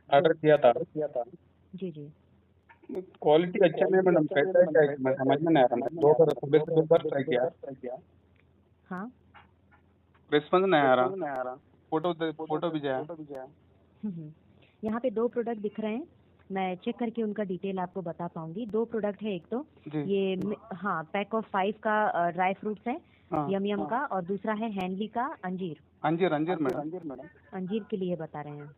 Order किया था। जी जी। Quality अच्छा नहीं मैडम, कैसा है क्या है, मैं समझ में नहीं आ रहा। मैं दो बार सुबह से 2 बार ट्राई किया, हाँ। रिस्पॉन्स नहीं आ रहा। फोटो भी जाए। यहाँ पे 2 प्रोडक्ट दिख रहे हैं, मैं चेक करके उनका डिटेल आपको बता पाऊंगी। 2 प्रोडक्ट है, एक तो जी। ये हाँ पैक ऑफ 5 का ड्राई फ्रूट्स है हाँ। यम का, और दूसरा है हैंडली का अंजीर। अंजीर मैडम। अंजीर के लिए बता रहे हैं।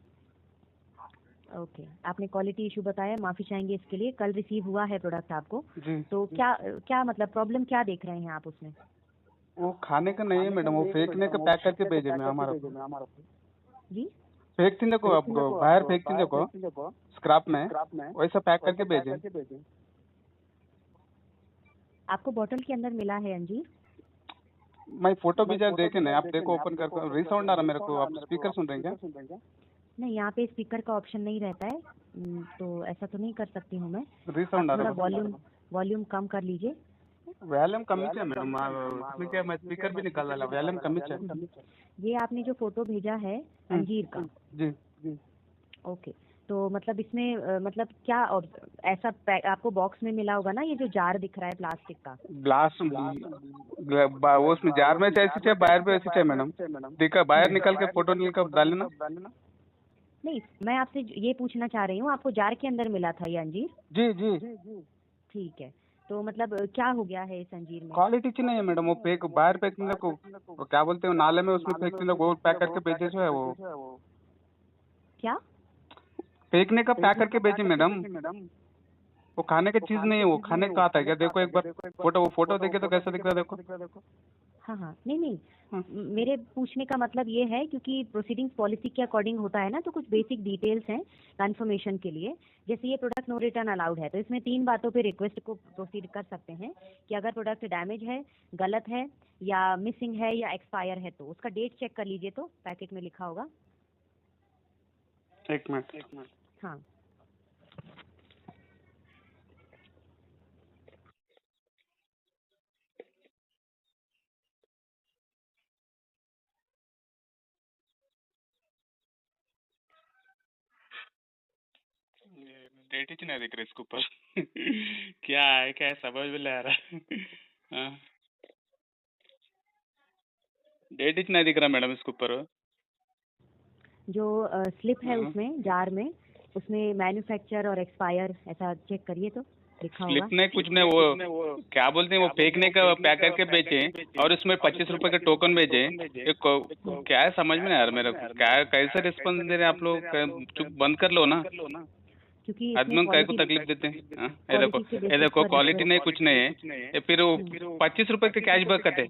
ओके, आपने क्वालिटी इशू बताया, माफी चाहेंगे इसके लिए। कल रिसीव हुआ है प्रोडक्ट आपको, जी। तो क्या क्या मतलब प्रॉब्लम क्या देख रहे हैं आप उसमें? वो खाने का नहीं है मैडम, वो फेंकने का पैक करके भेजे मैं हमारा जी। फेंक थी देखो, आपको बाहर फेंक थी देखो स्क्रैप में, वैसा पैक करके भेजे। आपको बोतल के अंदर मिला है अंजीर? मैं फोटो भी जा देखे नहीं, आप देखो ओपन करके रिसाउंड आ रहा मेरे को। आप स्पीकर सुन रहे हैं क्या? नहीं, यहाँ पे स्पीकर का ऑप्शन नहीं रहता है, तो ऐसा तो नहीं कर सकती हूँ मैं। रिसाउंड आ थोड़ा रहा। वॉल्यूम कम कर लीजिए। वॉल्यूम कम है मैडम, उसमें क्या, मैं स्पीकर भी निकाल डाला, वॉल्यूम कम है। ये आपने जो फोटो भेजा है अंजीर का, जी। ओके, तो मतलब इसमें मतलब क्या ऐसा आपको बॉक्स में मिला होगा ना, ये जो जार दिख रहा है प्लास्टिक का? ग्लास वो उसमें जार में ऐसे चाहिए, बाहर भी ऐसे चाहिए मैडम। देखा बाहर निकल के फोटो निकल कर डाले ना। नहीं, मैं आपसे ये पूछना चाह रही हूँ, आपको जार के अंदर मिला था ये अंजीर? जी जी। ठीक है, तो मतलब क्या हो गया है इस अंजीर में? क्वालिटी अच्छी नहीं है मैडम, वो फेंक बाहर फेंकने को, वो क्या बोलते हैं नाले में, उसमें फेंकने लोग, वो पैक करके बेचे जो है वो। क्या फेंकने का पैक करके बेचे मैडम, वो खाने की चीज नहीं है, वो खाने का आता है क्या? देखो एक बार फोटो देखे तो कैसा दिख रहा है, देखो। हाँ हाँ, नहीं, मेरे पूछने का मतलब ये है, क्योंकि प्रोसीडिंग्स पॉलिसी के अकॉर्डिंग होता है ना, तो कुछ बेसिक डिटेल्स हैं कंफर्मेशन के लिए। जैसे ये प्रोडक्ट नो रिटर्न अलाउड है, तो इसमें 3 बातों पे रिक्वेस्ट को प्रोसीड कर सकते हैं कि अगर प्रोडक्ट डैमेज है, गलत है, या मिसिंग है, या एक्सपायर है, तो उसका डेट चेक कर लीजिए, तो पैकेट में लिखा होगा। एक मिनट। हाँ, डेट ही नहीं दिख रहा इसके ऊपर। क्या है, क्या है, समझ में नहीं आ रहा। डेट ही नहीं दिख रहा मैडम इसके ऊपर। जो स्लिप है उसमें जार में, उसमें मैन्युफैक्चर और एक्सपायर ऐसा चेक करिए, तो लिखा होगा। स्लिप नहीं, कुछ नहीं, वो क्या बोलते हैं, वो फेंकने का पैक करके बेचे, और उसमें 25 रुपए का टोकन भेजे। क्या है, समझ में नहीं आ रहा मेरे को, क्या कैसे रिस्पॉन्स दे रहे हैं आप लोग? चुप बंद कर लो ना, क्योंकि आदमी को को तकलीफ देते हैं। ये देखो क्वालिटी नहीं, कुछ नहीं है। ये फिर 25 रुपए के कैशबैक कटे,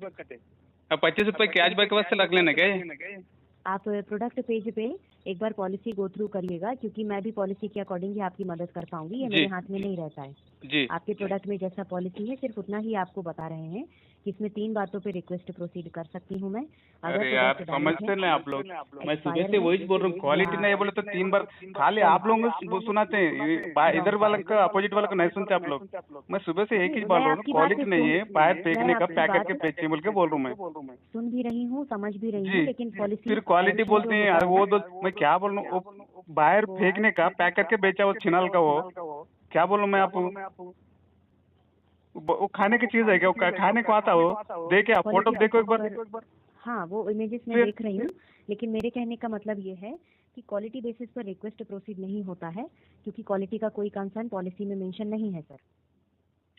अब 25 रुपए कैशबैक वास्ते लग लेना क्या ये? आप प्रोडक्ट पेज पे एक बार पॉलिसी गो थ्रू करिएगा, क्योंकि मैं भी पॉलिसी के अकॉर्डिंग ही आपकी मदद कर पाऊंगी, ये मेरे हाथ में नहीं रहता है। जी। आपके प्रोडक्ट में जैसा पॉलिसी है, सिर्फ उतना ही आपको बता रहे हैं कि इसमें 3 बातों पे रिक्वेस्ट प्रोसीड कर सकती हूँ मैं। अरे यार समझते नहीं आप लोग, मैं सुबह से वही बोल रहा हूँ, क्वालिटी नहीं बोले तो 3 बार खाली आप लोगों को सुनाते हैं, इधर वाले का अपोजिट वाले को नहीं सुनते आप लोग। मैं सुबह से एक ही बोल रहा हूँ, क्वालिटी नहीं है, बाहर फेंकने का पैक करके बेचे बोल के बोल रहा हूँ मैं। सुन भी रही हूँ, समझ भी रही हूँ, लेकिन पॉलिसी फिर क्वालिटी बोलते हैं वो दो, मैं क्या बोल रहा हूँ, बाहर फेंकने का पैक करके बेचा वो छिनाल का, वो क्या बोलूं मैं आपको, वो खाने की चीज है क्या? वो खाने को आता हो, देखे आप फोटो देखो एक बार। हाँ, वो इमेजेस में देख रही हूँ, लेकिन मेरे कहने का मतलब ये है कि क्वालिटी बेसिस पर रिक्वेस्ट प्रोसीड नहीं होता है, क्योंकि क्वालिटी का कोई कंसर्न पॉलिसी में मेंशन नहीं है सर।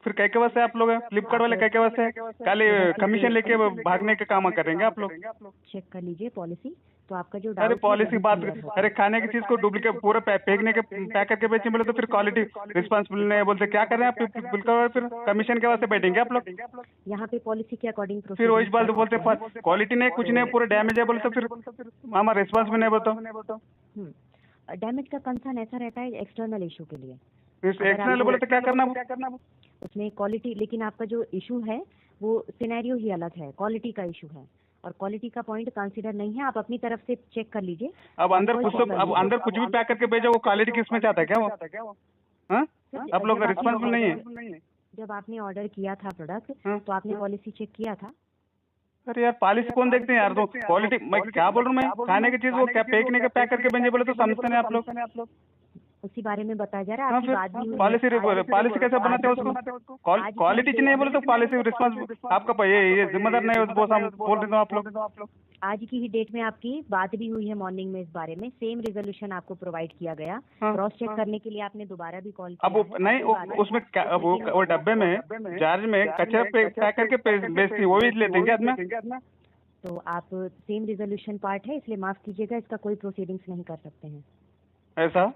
फिर कैके वास्ते आप लोग फ्लिपकार्ट वाले कैके वास्ते खाली कमीशन लेके भागने का काम करेंगे आप लोग? चेक कर लीजिए पॉलिसी, तो आपका जो अरे पॉलिसी बात, अरे खाने की चीज को डुप्लीकेट पूरा फेंकने के पैक करके बेचने बोले तो फिर क्वालिटी रिस्पॉन्सिबल नहीं बोलते, क्या कर रहे हैं आप? बिल्कुल, फिर कमीशन के वास्ते बैठेंगे आप लोग यहाँ पे पॉलिसी के अकॉर्डिंग। फिर वही बात बोलते क्वालिटी नहीं, कुछ नहीं, पूरा डैमेज है बोले तो फिर हमारा रिस्पॉन्सिबल नहीं बताओ। डैमेज का कंसर्न ऐसा रहता है एक्सटर्नल इशू के लिए, एक्सटर्नल बोले तो क्या करना उसमें क्वालिटी, लेकिन आपका जो इशू है वो सिनेरियो ही अलग है, क्वालिटी का इशू है, और क्वालिटी का पॉइंट कंसीडर नहीं है। आप अपनी तरफ से चेक कर लीजिए। अब अंदर कुछ भी पैक करके भेजा, वो क्वालिटी किसमें चाहता है क्या वो? आप लोग का रिस्पॉन्सिबल नहीं है। जब आपने ऑर्डर किया था प्रोडक्ट, तो आपने पॉलिसी चेक किया था? अरे यार पॉलिसी कौन देखते हैं यार, तो क्वालिटी मैं क्या बोल रहा हूँ, मैं खाने की चीज वो क्या फेंकने के पैक करके भेजे बोले तो समझते नहीं आप लोग। उसी बारे में बताया जा रहा है। हाँ आपकी फिर बात भी हुई है। पॉलिसी कैसे बनाते हैं उसको, क्वालिटी नहीं है बोले तो पॉलिसी रिस्पॉन्स आपका ये जिम्मेदार नहीं है उस बोस, हम बोल रहे हो आप लोग। आज की ही डेट में आपकी बात भी हुई है मॉर्निंग में इस बारे में, सेम रिजोल्यूशन आपको प्रोवाइड किया गया। हाँ। क्रॉस चेक करने के लिए आपने दोबारा भी कॉल अब किया वो है। नहीं उसमें वो डब्बे में जार में कचरा पैक करके बेचती, वो भी लेते हैं क्या आदमी? तो आप सेम रिजोल्यूशन पार्ट है, इसलिए माफ कीजिएगा, इसका कोई प्रोसीडिंग्स नहीं कर सकते हैं। ऐसा